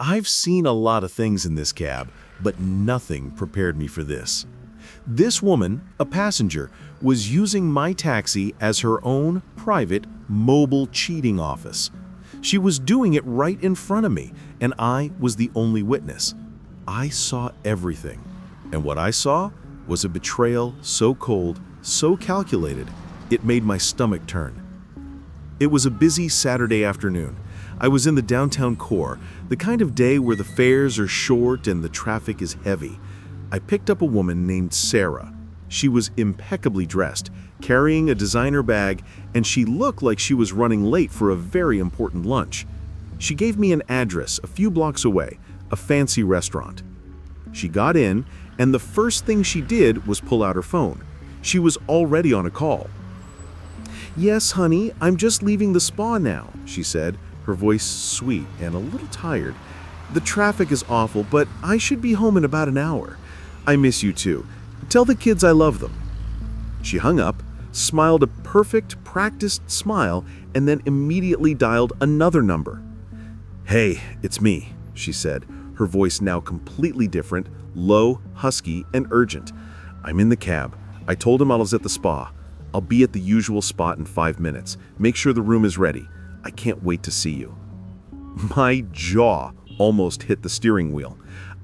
I've seen a lot of things in this cab, but nothing prepared me for this. This woman, a passenger, was using my taxi as her own private mobile cheating office. She was doing it right in front of me, and I was the only witness. I saw everything, and what I saw was a betrayal so cold, so calculated, it made my stomach turn. It was a busy Saturday afternoon. I was in the downtown core, the kind of day where the fares are short and the traffic is heavy. I picked up a woman named Sarah. She was impeccably dressed, carrying a designer bag, and she looked like she was running late for a very important lunch. She gave me an address a few blocks away, a fancy restaurant. She got in, and the first thing she did was pull out her phone. She was already on a call. "Yes, honey, I'm just leaving the spa now," she said, her voice sweet and a little tired. "The traffic is awful, but I should be home in about an hour. I miss you too. Tell the kids I love them." She hung up, smiled a perfect, practiced smile, and then immediately dialed another number. "Hey, it's me," she said, her voice now completely different, low, husky, and urgent. "I'm in the cab. I told him I was at the spa. I'll be at the usual spot in 5 minutes. Make sure the room is ready. I can't wait to see you." My jaw almost hit the steering wheel.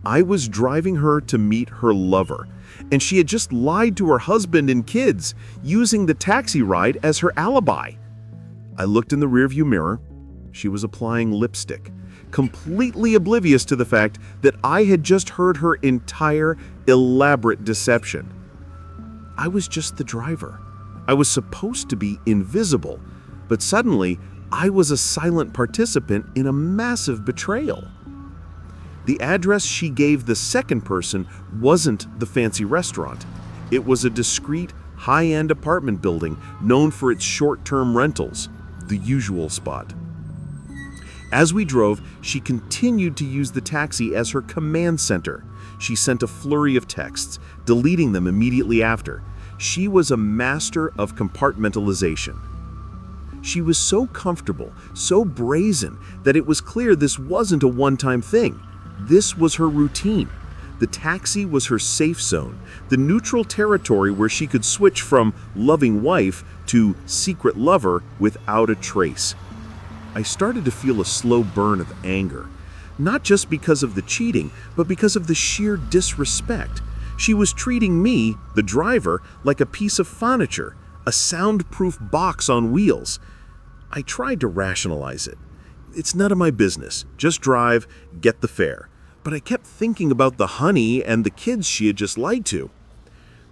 I was driving her to meet her lover, and she had just lied to her husband and kids, using the taxi ride as her alibi. I looked in the rearview mirror. She was applying lipstick, completely oblivious to the fact that I had just heard her entire elaborate deception. I was just the driver. I was supposed to be invisible, but suddenly I was a silent participant in a massive betrayal. The address she gave the second person wasn't the fancy restaurant. It was a discreet, high-end apartment building known for its short-term rentals, the usual spot. As we drove, she continued to use the taxi as her command center. She sent a flurry of texts, deleting them immediately after. She was a master of compartmentalization. She was so comfortable, so brazen, that it was clear this wasn't a one-time thing. This was her routine. The taxi was her safe zone, the neutral territory where she could switch from loving wife to secret lover without a trace. I started to feel a slow burn of anger, not just because of the cheating, but because of the sheer disrespect. She was treating me, the driver, like a piece of furniture, a soundproof box on wheels. I tried to rationalize it. It's none of my business. Just drive, get the fare. But I kept thinking about the honey and the kids she had just lied to.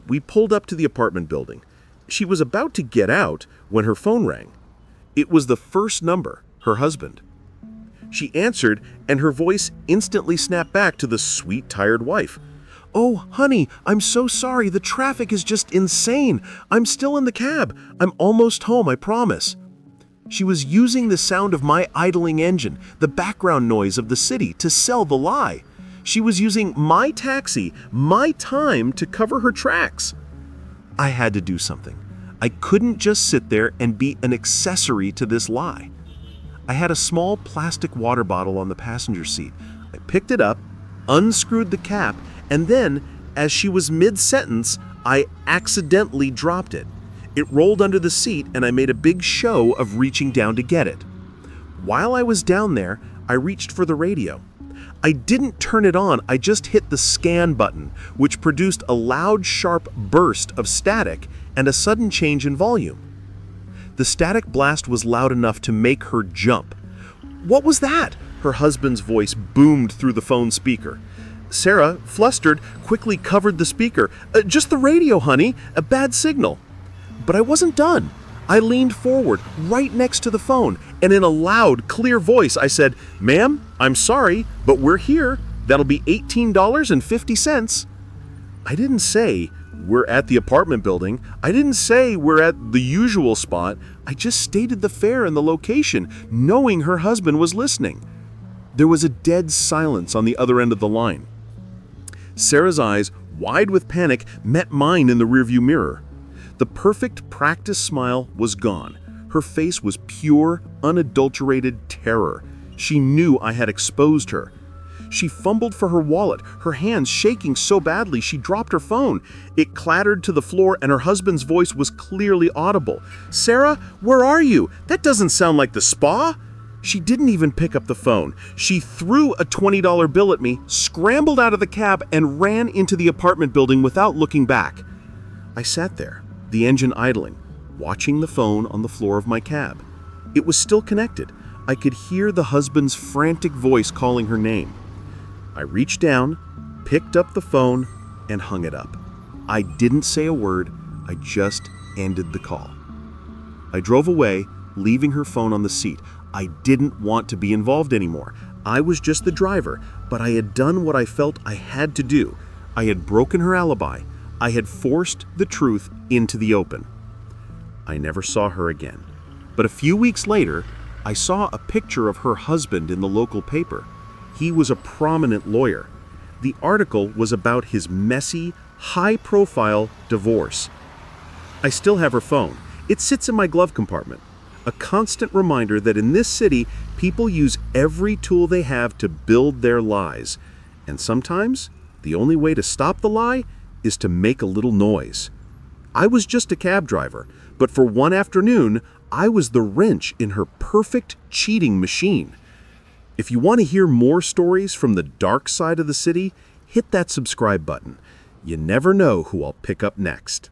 We pulled up to the apartment building. She was about to get out when her phone rang. It was the first number, her husband. She answered, and her voice instantly snapped back to the sweet, tired wife. "Oh, honey, I'm so sorry. The traffic is just insane. I'm still in the cab. I'm almost home, I promise." She was using the sound of my idling engine, the background noise of the city, to sell the lie. She was using my taxi, my time, to cover her tracks. I had to do something. I couldn't just sit there and be an accessory to this lie. I had a small plastic water bottle on the passenger seat. I picked it up, unscrewed the cap, and then, as she was mid-sentence, I accidentally dropped it. It rolled under the seat, and I made a big show of reaching down to get it. While I was down there, I reached for the radio. I didn't turn it on, I just hit the scan button, which produced a loud, sharp burst of static and a sudden change in volume. The static blast was loud enough to make her jump. "What was that?" Her husband's voice boomed through the phone speaker. Sarah, flustered, quickly covered the speaker. Just the radio, honey. A bad signal." But I wasn't done. I leaned forward, right next to the phone, and in a loud, clear voice, I said, "Ma'am, I'm sorry, but we're here. That'll be $18.50. I didn't say, "We're at the apartment building." I didn't say, "We're at the usual spot." I just stated the fare and the location, knowing her husband was listening. There was a dead silence on the other end of the line. Sarah's eyes, wide with panic, met mine in the rearview mirror. The perfect practice smile was gone. Her face was pure, unadulterated terror. She knew I had exposed her. She fumbled for her wallet, her hands shaking so badly she dropped her phone. It clattered to the floor and her husband's voice was clearly audible. "Sarah, where are you? That doesn't sound like the spa." She didn't even pick up the phone. She threw a $20 bill at me, scrambled out of the cab, and ran into the apartment building without looking back. I sat there, the engine idling, watching the phone on the floor of my cab. It was still connected. I could hear the husband's frantic voice calling her name. I reached down, picked up the phone, and hung it up. I didn't say a word. I just ended the call. I drove away, leaving her phone on the seat. I didn't want to be involved anymore. I was just the driver, but I had done what I felt I had to do. I had broken her alibi. I had forced the truth into the open. I never saw her again. But a few weeks later, I saw a picture of her husband in the local paper. He was a prominent lawyer. The article was about his messy, high-profile divorce. I still have her phone. It sits in my glove compartment. A constant reminder that in this city, people use every tool they have to build their lies. And sometimes, the only way to stop the lie is to make a little noise. I was just a cab driver, but for one afternoon, I was the wrench in her perfect cheating machine. If you want to hear more stories from the dark side of the city, hit that subscribe button. You never know who I'll pick up next.